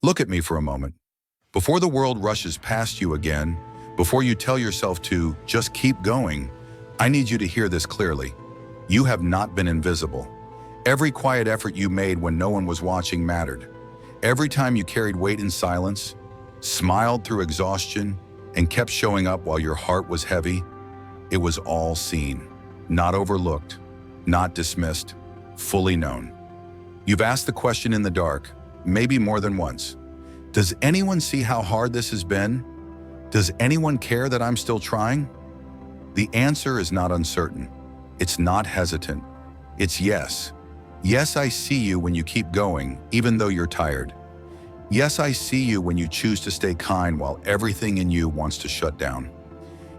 Look at me for a moment. Before the world rushes past you again, before you tell yourself to just keep going, I need you to hear this clearly. You have not been invisible. Every quiet effort you made when no one was watching mattered. Every time you carried weight in silence, smiled through exhaustion, and kept showing up while your heart was heavy, it was all seen, not overlooked, not dismissed, fully known. You've asked the question in the dark, maybe more than once. Does anyone see how hard this has been? Does anyone care that I'm still trying? The answer is not uncertain. It's not hesitant. It's yes. Yes, I see you when you keep going, even though you're tired. Yes, I see you when you choose to stay kind while everything in you wants to shut down.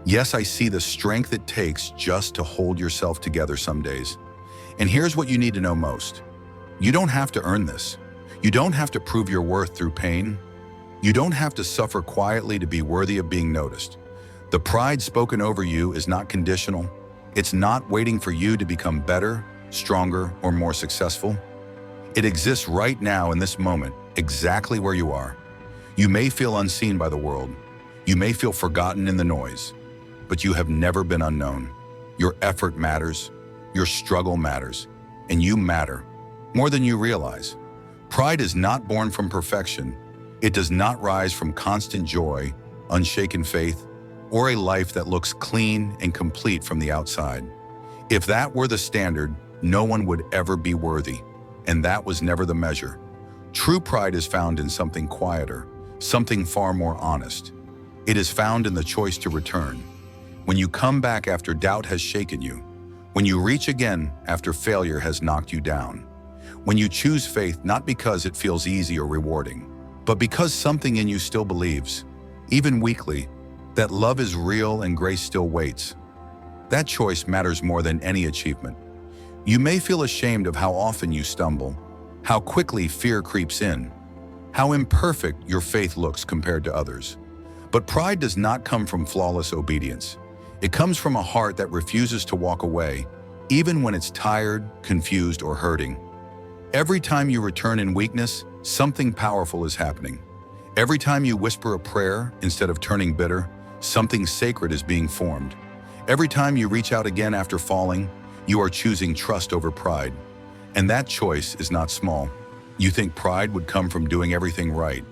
Yes, I see the strength it takes just to hold yourself together some days. And here's what you need to know most. You don't have to earn this. You don't have to prove your worth through pain. You don't have to suffer quietly to be worthy of being noticed. The pride spoken over you is not conditional. It's not waiting for you to become better, stronger, or more successful. It exists right now in this moment, exactly where you are. You may feel unseen by the world. You may feel forgotten in the noise, but you have never been unknown. Your effort matters, your struggle matters, and you matter more than you realize. Pride is not born from perfection. It does not rise from constant joy, unshaken faith, or a life that looks clean and complete from the outside. If that were the standard, no one would ever be worthy, and that was never the measure. True pride is found in something quieter, something far more honest. It is found in the choice to return. When you come back after doubt has shaken you, when you reach again after failure has knocked you down, when you choose faith not because it feels easy or rewarding, but because something in you still believes, even weakly, that love is real and grace still waits. That choice matters more than any achievement. You may feel ashamed of how often you stumble, how quickly fear creeps in, how imperfect your faith looks compared to others. But pride does not come from flawless obedience. It comes from a heart that refuses to walk away, even when it's tired, confused, or hurting. Every time you return in weakness, something powerful is happening. Every time you whisper a prayer instead of turning bitter, something sacred is being formed. Every time you reach out again after falling, you are choosing trust over pride. And that choice is not small. You think pride would come from doing everything right,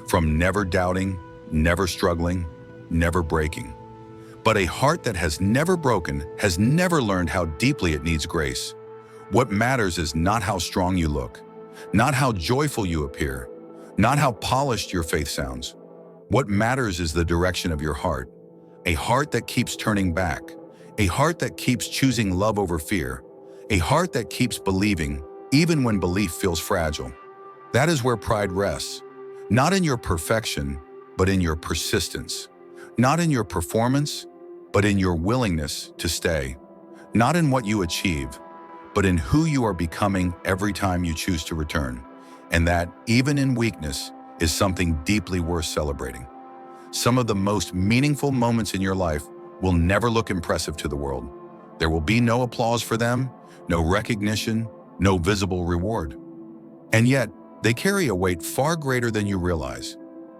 from never doubting, never struggling, never breaking. But a heart that has never broken has never learned how deeply it needs grace. What matters is not how strong you look, not how joyful you appear, not how polished your faith sounds. What matters is the direction of your heart, a heart that keeps turning back, a heart that keeps choosing love over fear, a heart that keeps believing even when belief feels fragile. That is where pride rests, not in your perfection, but in your persistence, not in your performance, but in your willingness to stay, not in what you achieve, but in who you are becoming every time you choose to return. And that, even in weakness, is something deeply worth celebrating. Some of the most meaningful moments in your life will never look impressive to the world. There will be no applause for them, no recognition, no visible reward. And yet, they carry a weight far greater than you realize.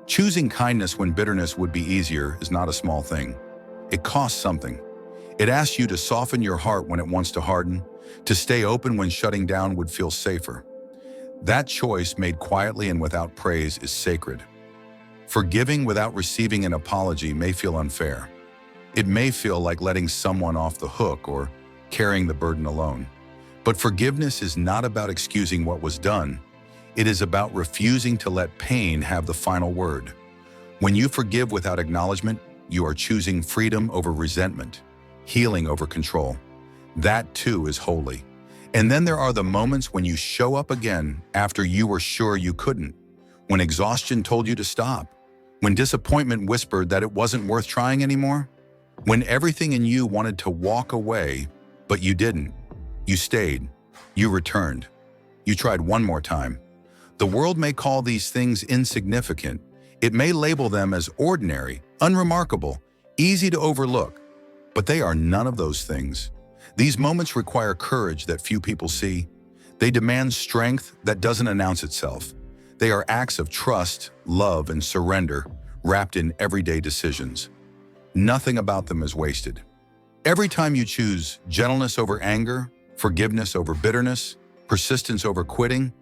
Choosing kindness when bitterness would be easier is not a small thing. It costs something. It asks you to soften your heart when it wants to harden, to stay open when shutting down would feel safer. That choice, made quietly and without praise, is sacred. Forgiving without receiving an apology may feel unfair. It may feel like letting someone off the hook or carrying the burden alone. But forgiveness is not about excusing what was done. It is about refusing to let pain have the final word. When you forgive without acknowledgement, you are choosing freedom over resentment, healing over control. That too is holy. And then there are the moments when you show up again after you were sure you couldn't, when exhaustion told you to stop, when disappointment whispered that it wasn't worth trying anymore, when everything in you wanted to walk away, but you didn't. You stayed. You returned. You tried one more time. The world may call these things insignificant. It may label them as ordinary, unremarkable, easy to overlook, but they are none of those things. These moments require courage that few people see. They demand strength that doesn't announce itself. They are acts of trust, love, and surrender wrapped in everyday decisions. Nothing about them is wasted. Every time you choose gentleness over anger, forgiveness over bitterness, persistence over quitting,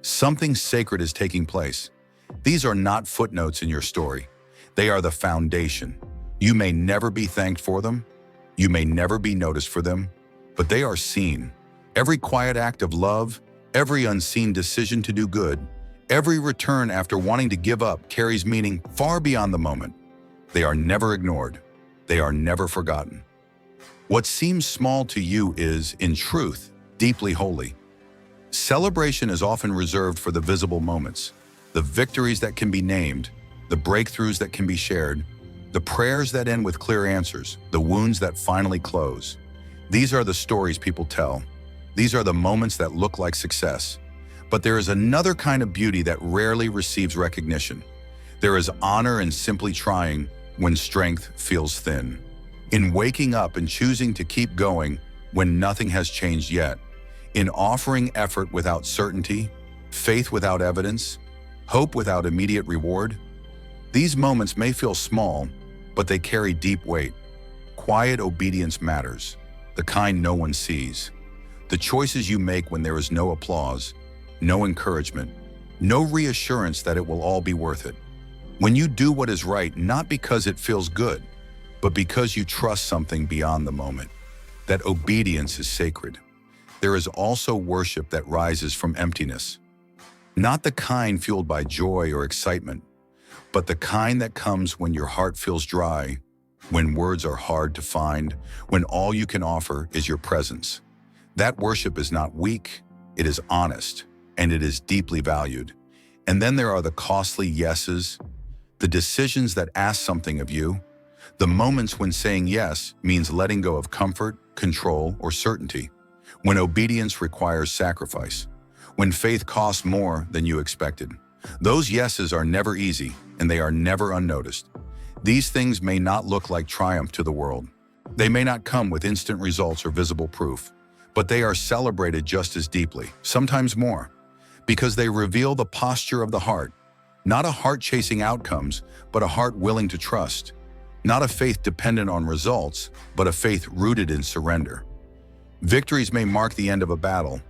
something sacred is taking place. These are not footnotes in your story. They are the foundation. You may never be thanked for them. You may never be noticed for them, but they are seen. Every quiet act of love, every unseen decision to do good, every return after wanting to give up carries meaning far beyond the moment. They are never ignored. They are never forgotten. What seems small to you is, in truth, deeply holy. Celebration is often reserved for the visible moments, the victories that can be named, the breakthroughs that can be shared, the prayers that end with clear answers, the wounds that finally close. These are the stories people tell. These are the moments that look like success. But there is another kind of beauty that rarely receives recognition. There is honor in simply trying when strength feels thin, in waking up and choosing to keep going when nothing has changed yet, in offering effort without certainty, faith without evidence, hope without immediate reward. These moments may feel small, but they carry deep weight. Quiet obedience matters, the kind no one sees. The choices you make when there is no applause, no encouragement, no reassurance that it will all be worth it. When you do what is right, not because it feels good, but because you trust something beyond the moment. That obedience is sacred. There is also worship that rises from emptiness. Not the kind fueled by joy or excitement, but the kind that comes when your heart feels dry, when words are hard to find, when all you can offer is your presence. That worship is not weak, it is honest, and it is deeply valued. And then there are the costly yeses, the decisions that ask something of you, the moments when saying yes means letting go of comfort, control, or certainty, when obedience requires sacrifice, when faith costs more than you expected. Those yeses are never easy, and they are never unnoticed. These things may not look like triumph to the world. They may not come with instant results or visible proof, but they are celebrated just as deeply, sometimes more, because they reveal the posture of the heart, not a heart chasing outcomes, but a heart willing to trust, not a faith dependent on results, but a faith rooted in surrender. Victories may mark the end of a battle,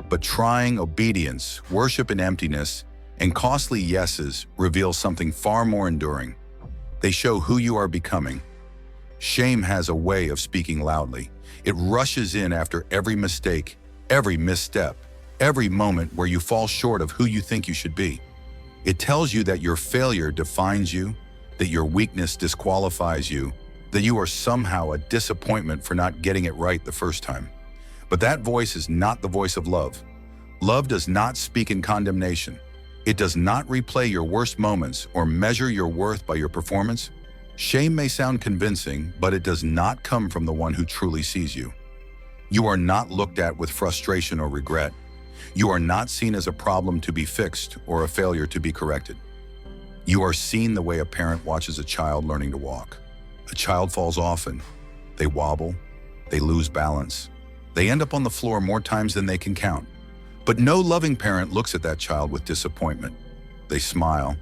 but trying, obedience, worship in emptiness, and costly yeses reveal something far more enduring. They show who you are becoming. Shame has a way of speaking loudly. It rushes in after every mistake, every misstep, every moment where you fall short of who you think you should be. It tells you that your failure defines you, that your weakness disqualifies you, that you are somehow a disappointment for not getting it right the first time. But that voice is not the voice of love. Love does not speak in condemnation. It does not replay your worst moments or measure your worth by your performance. Shame may sound convincing, but it does not come from the one who truly sees you. You are not looked at with frustration or regret. You are not seen as a problem to be fixed or a failure to be corrected. You are seen the way a parent watches a child learning to walk. A child falls often. They wobble. They lose balance. They end up on the floor more times than they can count. But no loving parent looks at that child with disappointment. They smile.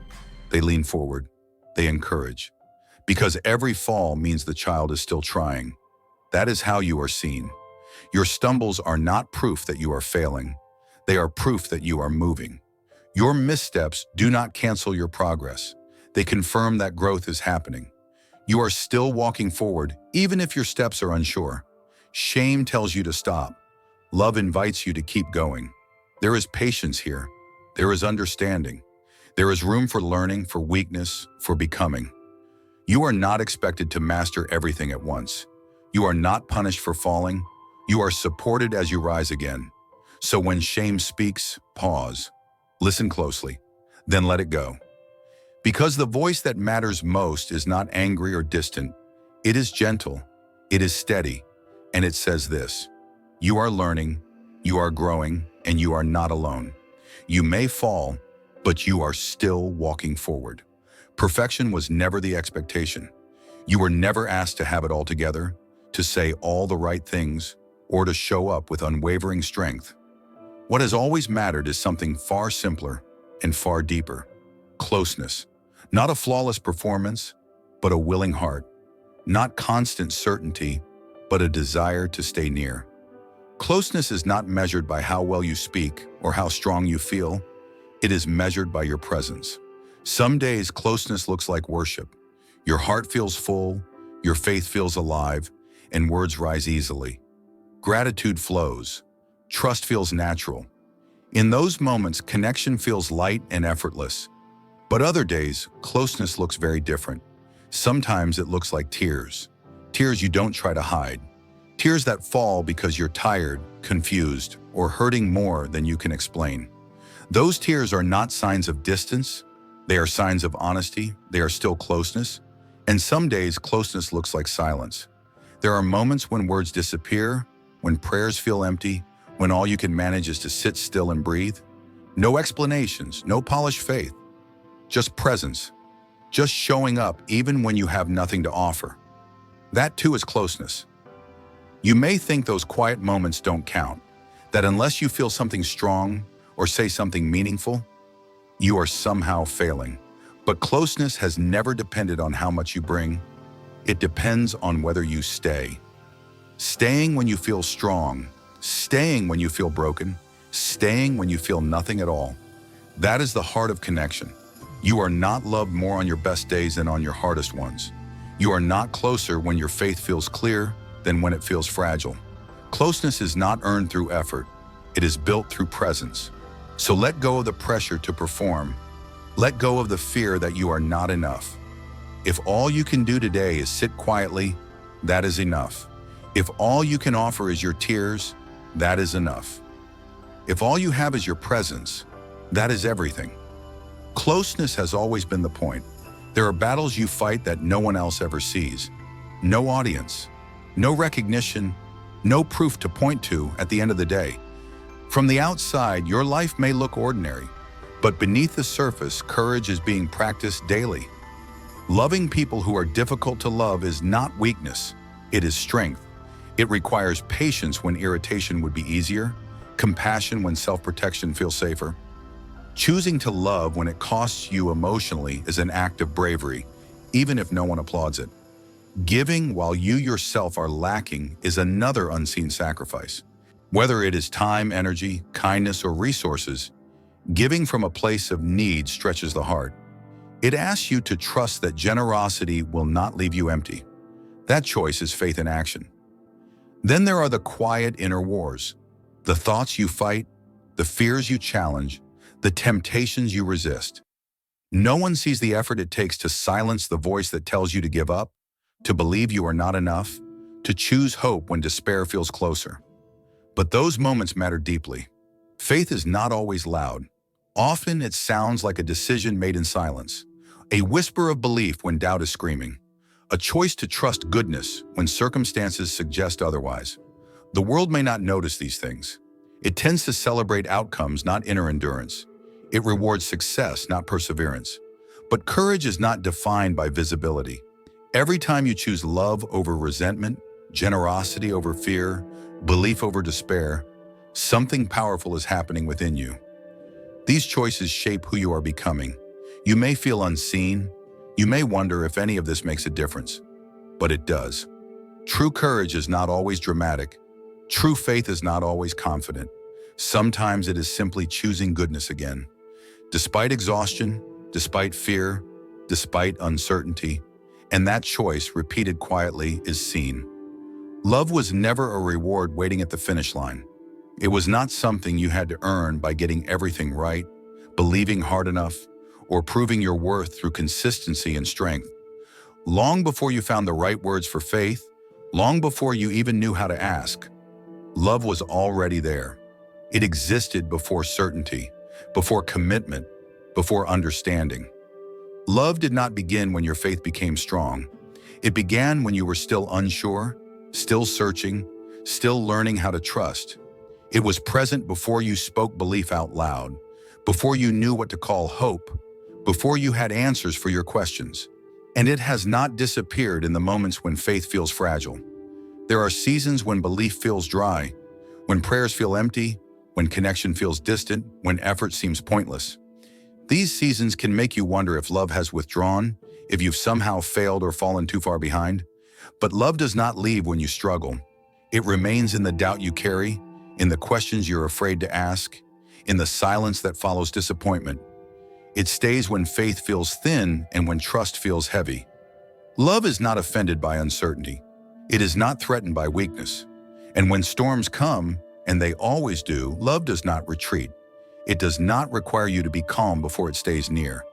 They lean forward. They encourage. Because every fall means the child is still trying. That is how you are seen. Your stumbles are not proof that you are failing. They are proof that you are moving. Your missteps do not cancel your progress. They confirm that growth is happening. You are still walking forward, even if your steps are unsure. Shame tells you to stop. Love invites you to keep going. There is patience here. There is understanding. There is room for learning, for weakness, for becoming. You are not expected to master everything at once. You are not punished for falling. You are supported as you rise again. So when shame speaks, pause. Listen closely, then let it go. Because the voice that matters most is not angry or distant. It is gentle, it is steady, and it says this: you are learning, you are growing, and you are not alone. You may fall, but you are still walking forward. Perfection was never the expectation. You were never asked to have it all together, to say all the right things, or to show up with unwavering strength. What has always mattered is something far simpler: and far deeper. Closeness. Not a flawless performance, but a willing heart. Not constant certainty, but a desire to stay near. Closeness is not measured by how well you speak or how strong you feel. It is measured by your presence. Some days, closeness looks like worship. Your heart feels full, your faith feels alive, and words rise easily. Gratitude flows. Trust feels natural. In those moments, connection feels light and effortless. But other days, closeness looks very different. Sometimes it looks like tears. Tears you don't try to hide. Tears that fall because you're tired, confused, or hurting more than you can explain. Those tears are not signs of distance. They are signs of honesty. They are still closeness. And some days, closeness looks like silence. There are moments when words disappear, when prayers feel empty, when all you can manage is to sit still and breathe. No explanations, no polished faith. Just presence. Just showing up even when you have nothing to offer. That too is closeness. You may think those quiet moments don't count, that unless you feel something strong or say something meaningful, you are somehow failing. But closeness has never depended on how much you bring. It depends on whether you stay. Staying when you feel strong, staying when you feel broken, staying when you feel nothing at all. That is the heart of connection. You are not loved more on your best days than on your hardest ones. You are not closer when your faith feels clear than when it feels fragile. Closeness is not earned through effort. It is built through presence. So let go of the pressure to perform. Let go of the fear that you are not enough. If all you can do today is sit quietly, that is enough. If all you can offer is your tears, that is enough. If all you have is your presence, that is everything. Closeness has always been the point. There are battles you fight that no one else ever sees. No audience, no recognition, no proof to point to at the end of the day. From the outside, your life may look ordinary, but beneath the surface, courage is being practiced daily. Loving people who are difficult to love is not weakness, it is strength. It requires patience when irritation would be easier, compassion when self-protection feels safer. Choosing to love when it costs you emotionally is an act of bravery, even if no one applauds it. Giving while you yourself are lacking is another unseen sacrifice. Whether it is time, energy, kindness, or resources, giving from a place of need stretches the heart. It asks you to trust that generosity will not leave you empty. That choice is faith in action. Then there are the quiet inner wars, the thoughts you fight, the fears you challenge, the temptations you resist. No one sees the effort it takes to silence the voice that tells you to give up, to believe you are not enough, to choose hope when despair feels closer. But those moments matter deeply. Faith is not always loud. Often it sounds like a decision made in silence, a whisper of belief when doubt is screaming, a choice to trust goodness when circumstances suggest otherwise. The world may not notice these things. It tends to celebrate outcomes, not inner endurance. It rewards success, not perseverance. But courage is not defined by visibility. Every time you choose love over resentment, generosity over fear, belief over despair, something powerful is happening within you. These choices shape who you are becoming. You may feel unseen. You may wonder if any of this makes a difference, but it does. True courage is not always dramatic. True faith is not always confident. Sometimes it is simply choosing goodness again. Despite exhaustion, despite fear, despite uncertainty, and that choice, repeated quietly, is seen. Love was never a reward waiting at the finish line. It was not something you had to earn by getting everything right, believing hard enough, or proving your worth through consistency and strength. Long before you found the right words for faith, long before you even knew how to ask, love was already there. It existed before certainty, before commitment, before understanding. Love did not begin when your faith became strong. It began when you were still unsure, still searching, still learning how to trust. It was present before you spoke belief out loud, before you knew what to call hope, before you had answers for your questions. And it has not disappeared in the moments when faith feels fragile. There are seasons when belief feels dry, when prayers feel empty, when connection feels distant, when effort seems pointless. These seasons can make you wonder if love has withdrawn, if you've somehow failed or fallen too far behind. But love does not leave when you struggle. It remains in the doubt you carry, in the questions you're afraid to ask, in the silence that follows disappointment. It stays when faith feels thin and when trust feels heavy. Love is not offended by uncertainty. It is not threatened by weakness. And when storms come, and they always do, love does not retreat. It does not require you to be calm before it stays near.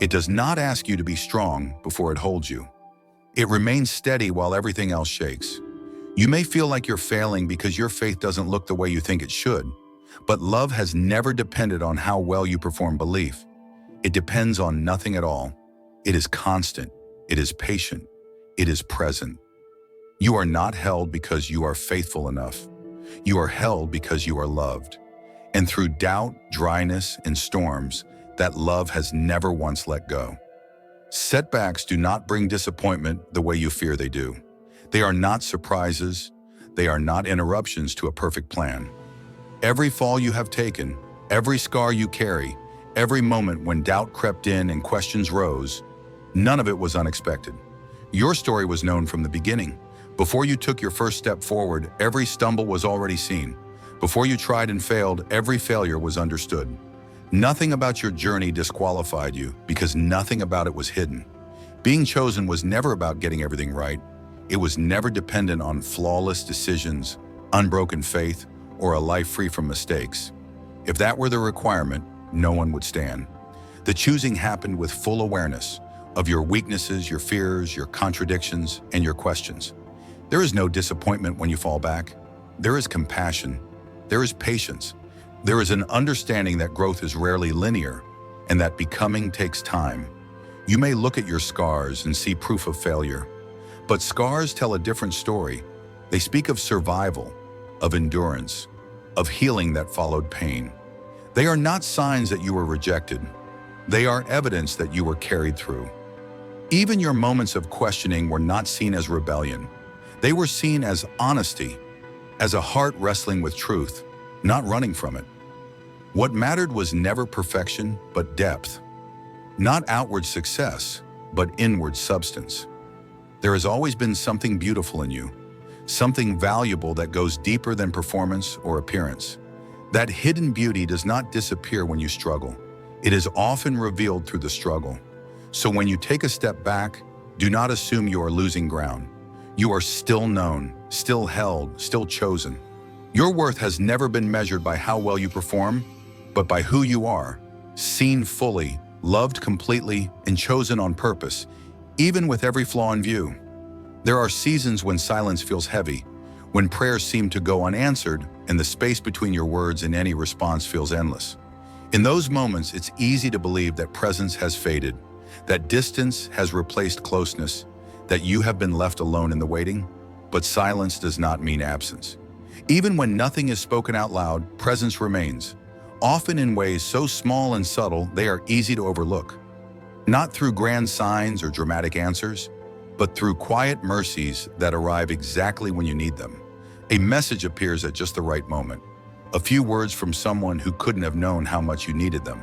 It does not ask you to be strong before it holds you. It remains steady while everything else shakes. You may feel like you're failing because your faith doesn't look the way you think it should, but love has never depended on how well you perform belief. It depends on nothing at all. It is constant. It is patient. It is present. You are not held because you are faithful enough. You are held because you are loved. And through doubt, dryness, and storms, that love has never once let go. Setbacks do not bring disappointment the way you fear they do. They are not surprises. They are not interruptions to a perfect plan. Every fall you have taken, every scar you carry, every moment when doubt crept in and questions rose, none of it was unexpected. Your story was known from the beginning. Before you took your first step forward, every stumble was already seen. Before you tried and failed, every failure was understood. Nothing about your journey disqualified you because nothing about it was hidden. Being chosen was never about getting everything right. It was never dependent on flawless decisions, unbroken faith, or a life free from mistakes. If that were the requirement, no one would stand. The choosing happened with full awareness of your weaknesses, your fears, your contradictions, and your questions. There is no disappointment when you fall back. There is compassion. There is patience. There is an understanding that growth is rarely linear and that becoming takes time. You may look at your scars and see proof of failure, but scars tell a different story. They speak of survival, of endurance, of healing that followed pain. They are not signs that you were rejected. They are evidence that you were carried through. Even your moments of questioning were not seen as rebellion. They were seen as honesty, as a heart wrestling with truth, not running from it. What mattered was never perfection, but depth. Not outward success, but inward substance. There has always been something beautiful in you, something valuable that goes deeper than performance or appearance. That hidden beauty does not disappear when you struggle. It is often revealed through the struggle. So when you take a step back, do not assume you are losing ground. You are still known, still held, still chosen. Your worth has never been measured by how well you perform, but by who you are, seen fully, loved completely, and chosen on purpose, even with every flaw in view. There are seasons when silence feels heavy, when prayers seem to go unanswered, and the space between your words and any response feels endless. In those moments, it's easy to believe that presence has faded, that distance has replaced closeness, that you have been left alone in the waiting, but silence does not mean absence. Even when nothing is spoken out loud, presence remains, often in ways so small and subtle they are easy to overlook. Not through grand signs or dramatic answers, but through quiet mercies that arrive exactly when you need them. A message appears at just the right moment, a few words from someone who couldn't have known how much you needed them.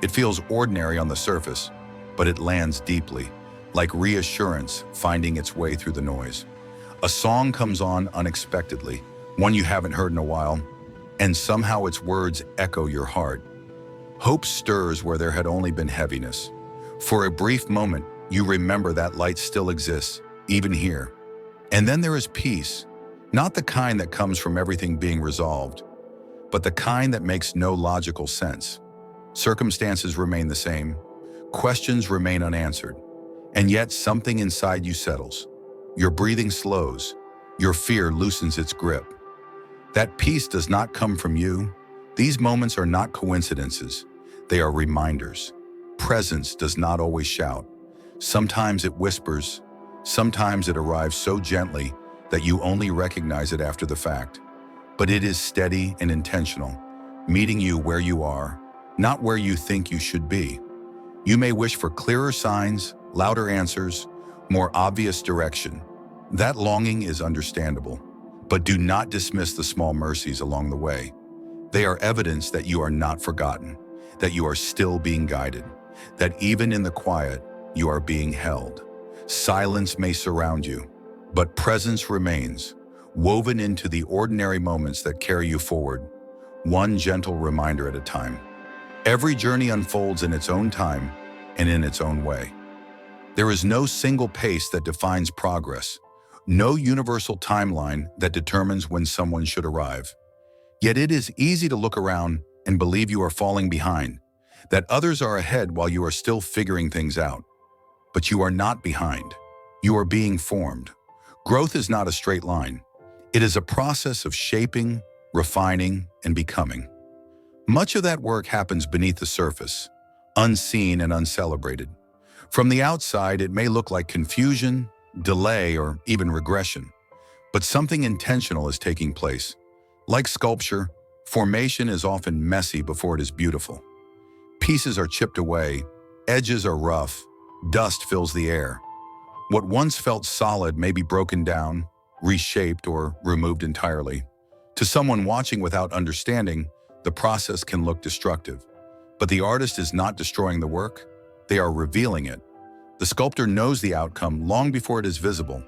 It feels ordinary on the surface, but it lands deeply, like reassurance finding its way through the noise. A song comes on unexpectedly, one you haven't heard in a while, and somehow its words echo your heart. Hope stirs where there had only been heaviness. For a brief moment, you remember that light still exists, even here. And then there is peace, not the kind that comes from everything being resolved, but the kind that makes no logical sense. Circumstances remain the same, questions remain unanswered, and yet something inside you settles. Your breathing slows, your fear loosens its grip. That peace does not come from you. These moments are not coincidences, they are reminders. Presence does not always shout. Sometimes it whispers, sometimes it arrives so gently that you only recognize it after the fact. But it is steady and intentional, meeting you where you are, not where you think you should be. You may wish for clearer signs, louder answers, more obvious direction. That longing is understandable, but do not dismiss the small mercies along the way. They are evidence that you are not forgotten. that you are still being guided, that even in the quiet, you are being held. Silence may surround you, but presence remains, woven into the ordinary moments that carry you forward, one gentle reminder at a time. Every journey unfolds in its own time and in its own way. There is no single pace that defines progress, no universal timeline that determines when someone should arrive. Yet it is easy to look around and believe you are falling behind, that others are ahead while you are still figuring things out. But you are not behind. You are being formed. Growth is not a straight line. It is a process of shaping, refining, and becoming. Much of that work happens beneath the surface, unseen and uncelebrated. From the outside, it may look like confusion, delay, or even regression. But something intentional is taking place. Like sculpture, formation is often messy before it is beautiful. Pieces are chipped away, edges are rough, dust fills the air. What once felt solid may be broken down, reshaped, or removed entirely. To someone watching without understanding, the process can look destructive. But the artist is not destroying the work, they are revealing it. The sculptor knows the outcome long before it is visible.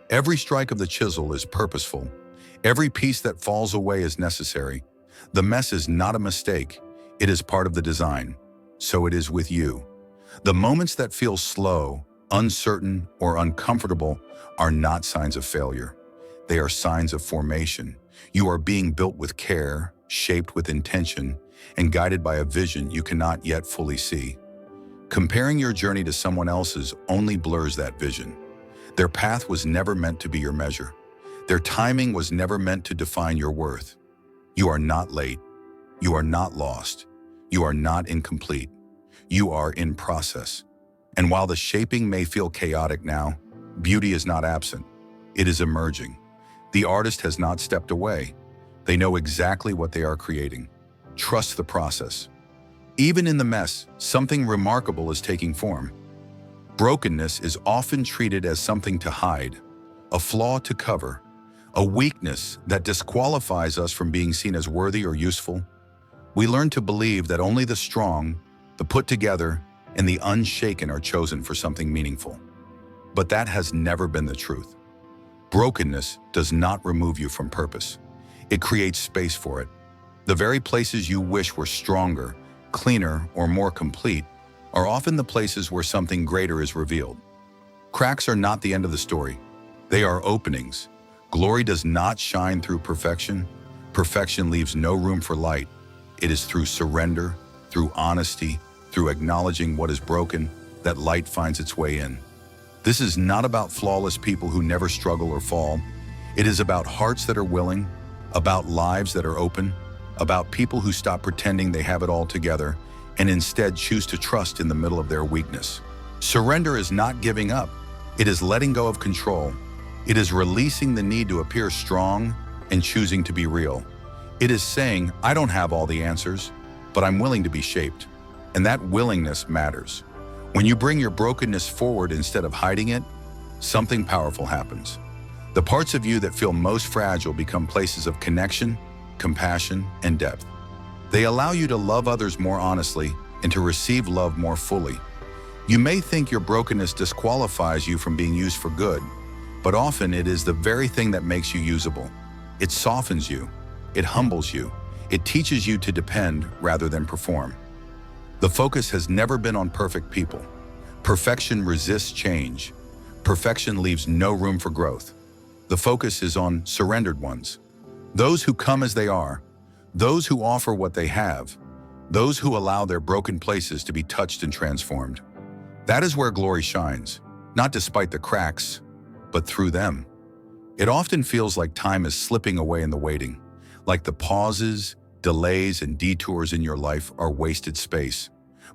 Every strike of the chisel is purposeful. Every piece that falls away is necessary. The mess is not a mistake, it is part of the design. So it is with you. The moments that feel slow, uncertain, or uncomfortable are not signs of failure. They are signs of formation. You are being built with care, shaped with intention, and guided by a vision you cannot yet fully see. Comparing your journey to someone else's only blurs that vision. Their path was never meant to be your measure. Their timing was never meant to define your worth. You are not late. You are not lost. You are not incomplete. You are in process. And while the shaping may feel chaotic now, beauty is not absent. It is emerging. The artist has not stepped away. They know exactly what they are creating. Trust the process. Even in the mess, something remarkable is taking form. Brokenness is often treated as something to hide, a flaw to cover, a weakness that disqualifies us from being seen as worthy or useful. We learn to believe that only the strong, the put together, and the unshaken are chosen for something meaningful. But that has never been the truth. Brokenness does not remove you from purpose. It creates space for it. The very places you wish were stronger, cleaner, or more complete are often the places where something greater is revealed. Cracks are not the end of the story. They are openings. Glory does not shine through perfection. Perfection leaves no room for light. It is through surrender, through honesty, through acknowledging what is broken, that light finds its way in. This is not about flawless people who never struggle or fall. It is about hearts that are willing, about lives that are open, about people who stop pretending they have it all together and instead choose to trust in the middle of their weakness. Surrender is not giving up. It is letting go of control. It is releasing the need to appear strong and choosing to be real. It is saying, I don't have all the answers, but I'm willing to be shaped. And that willingness matters. When you bring your brokenness forward instead of hiding it, something powerful happens. The parts of you that feel most fragile become places of connection, compassion, and depth. They allow you to love others more honestly and to receive love more fully. You may think your brokenness disqualifies you from being used for good, but often it is the very thing that makes you usable. It softens you. It humbles you. It teaches you to depend rather than perform. The focus has never been on perfect people. Perfection resists change. Perfection leaves no room for growth. The focus is on surrendered ones. Those who come as they are, those who offer what they have, those who allow their broken places to be touched and transformed. That is where glory shines, not despite the cracks, but through them. It often feels like time is slipping away in the waiting, like the pauses, delays, and detours in your life are wasted space,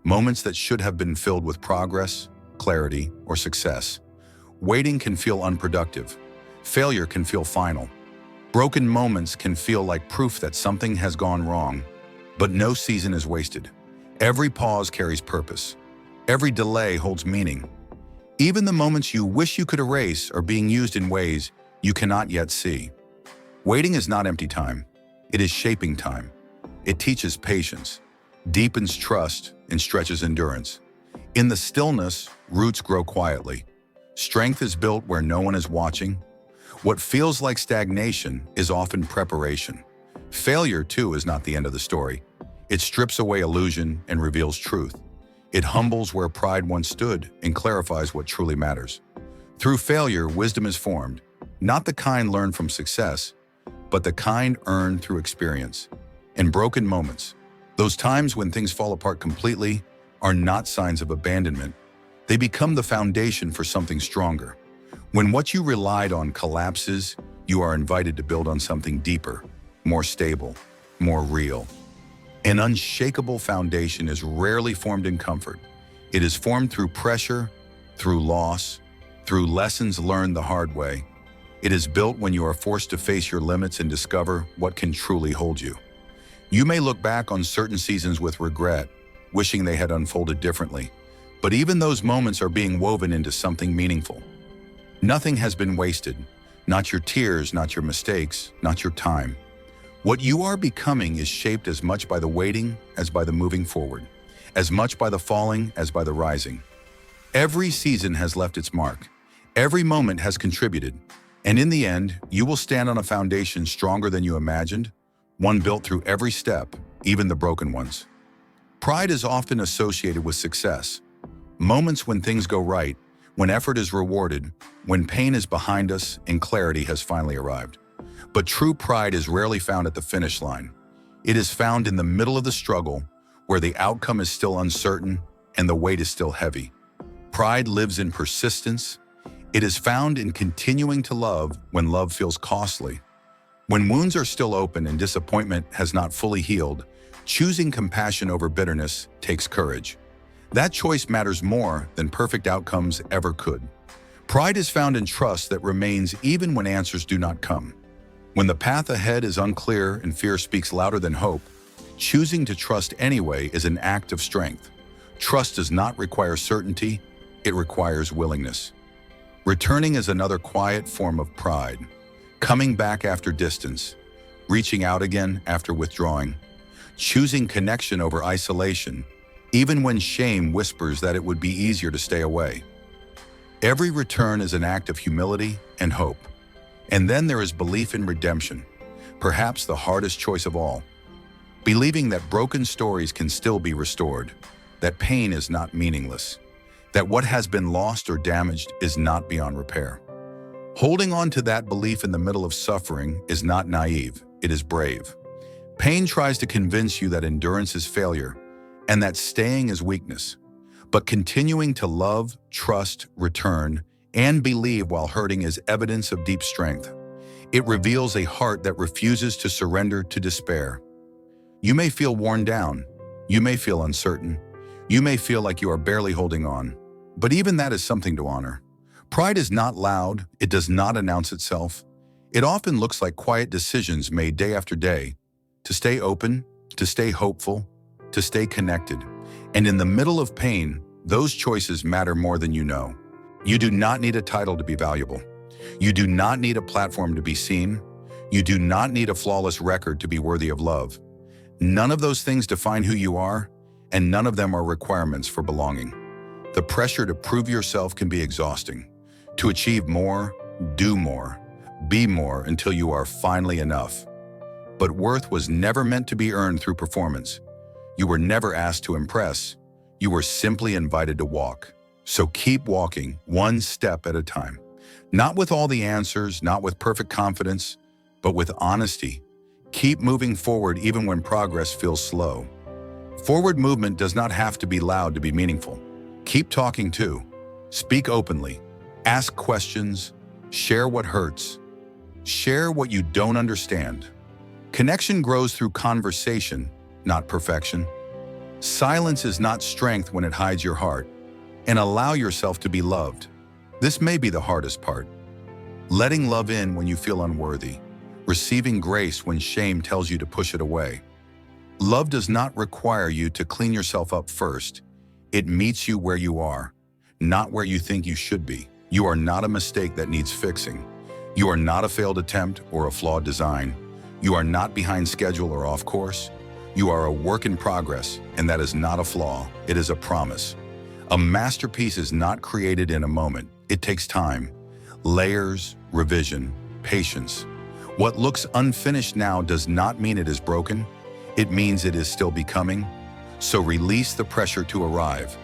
moments that should have been filled with progress, clarity, or success. Waiting can feel unproductive. Failure can feel final. Broken moments can feel like proof that something has gone wrong, but no season is wasted. Every pause carries purpose. Every delay holds meaning. Even the moments you wish you could erase are being used in ways you cannot yet see. Waiting is not empty time. It is shaping time. It teaches patience. deepens trust, and stretches endurance. In the stillness, roots grow quietly. Strength is built where no one is watching. What feels like stagnation is often preparation. Failure, too, is not the end of the story. It strips away illusion and reveals truth. It humbles where pride once stood and clarifies what truly matters. Through failure, wisdom is formed, not the kind learned from success, but the kind earned through experience. And broken moments, those times when things fall apart completely, are not signs of abandonment. They become the foundation for something stronger. When what you relied on collapses, you are invited to build on something deeper, more stable, more real. An unshakable foundation is rarely formed in comfort. It is formed through pressure, through loss, through lessons learned the hard way. It is built when you are forced to face your limits and discover what can truly hold you. You may look back on certain seasons with regret, wishing they had unfolded differently, but even those moments are being woven into something meaningful. Nothing has been wasted, not your tears, not your mistakes, not your time. What you are becoming is shaped as much by the waiting as by the moving forward, as much by the falling as by the rising. Every season has left its mark. Every moment has contributed. And in the end, you will stand on a foundation stronger than you imagined, one built through every step, even the broken ones. Pride is often associated with success. Moments when things go right, when effort is rewarded, when pain is behind us and clarity has finally arrived. But true pride is rarely found at the finish line. It is found in the middle of the struggle, where the outcome is still uncertain and the weight is still heavy. Pride lives in persistence. It is found in continuing to love when love feels costly. When wounds are still open and disappointment has not fully healed, choosing compassion over bitterness takes courage. That choice matters more than perfect outcomes ever could. Pride is found in trust that remains even when answers do not come. When the path ahead is unclear and fear speaks louder than hope, choosing to trust anyway is an act of strength. Trust does not require certainty, it requires willingness. Returning is another quiet form of pride. Coming back after distance, reaching out again after withdrawing, choosing connection over isolation, even when shame whispers that it would be easier to stay away. Every return is an act of humility and hope. And then there is belief in redemption, perhaps the hardest choice of all. Believing that broken stories can still be restored, that pain is not meaningless, that what has been lost or damaged is not beyond repair. Holding on to that belief in the middle of suffering is not naive, it is brave. Pain tries to convince you that endurance is failure and that staying is weakness. But continuing to love, trust, return, and believe while hurting is evidence of deep strength. It reveals a heart that refuses to surrender to despair. You may feel worn down. You may feel uncertain. You may feel like you are barely holding on. But even that is something to honor. Pride is not loud. It does not announce itself. It often looks like quiet decisions made day after day to stay open, to stay hopeful, to stay connected. And in the middle of pain, those choices matter more than you know. You do not need a title to be valuable. You do not need a platform to be seen. You do not need a flawless record to be worthy of love. None of those things define who you are, and none of them are requirements for belonging. The pressure to prove yourself can be exhausting. To achieve more, do more, be more until you are finally enough. But worth was never meant to be earned through performance. You were never asked to impress. You were simply invited to walk. So keep walking, one step at a time. Not with all the answers, not with perfect confidence, but with honesty. Keep moving forward even when progress feels slow. Forward movement does not have to be loud to be meaningful. Keep talking too. Speak openly. Ask questions. Share what hurts. Share what you don't understand. Connection grows through conversation, not perfection. Silence is not strength when it hides your heart. And allow yourself to be loved. This may be the hardest part. Letting love in when you feel unworthy. Receiving grace when shame tells you to push it away. Love does not require you to clean yourself up first. It meets you where you are, not where you think you should be. You are not a mistake that needs fixing. You are not a failed attempt or a flawed design. You are not behind schedule or off course. You are a work in progress, and that is not a flaw, it is a promise. A masterpiece is not created in a moment. It takes time, layers, revision, patience. What looks unfinished now does not mean it is broken. It means it is still becoming. So release the pressure to arrive.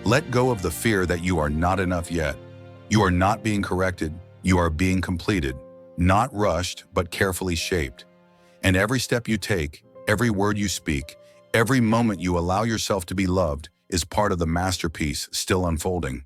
Let go of the fear that you are not enough yet. You are not being corrected. You are being completed, not rushed, but carefully shaped. And every step you take, every word you speak, every moment you allow yourself to be loved is part of the masterpiece still unfolding.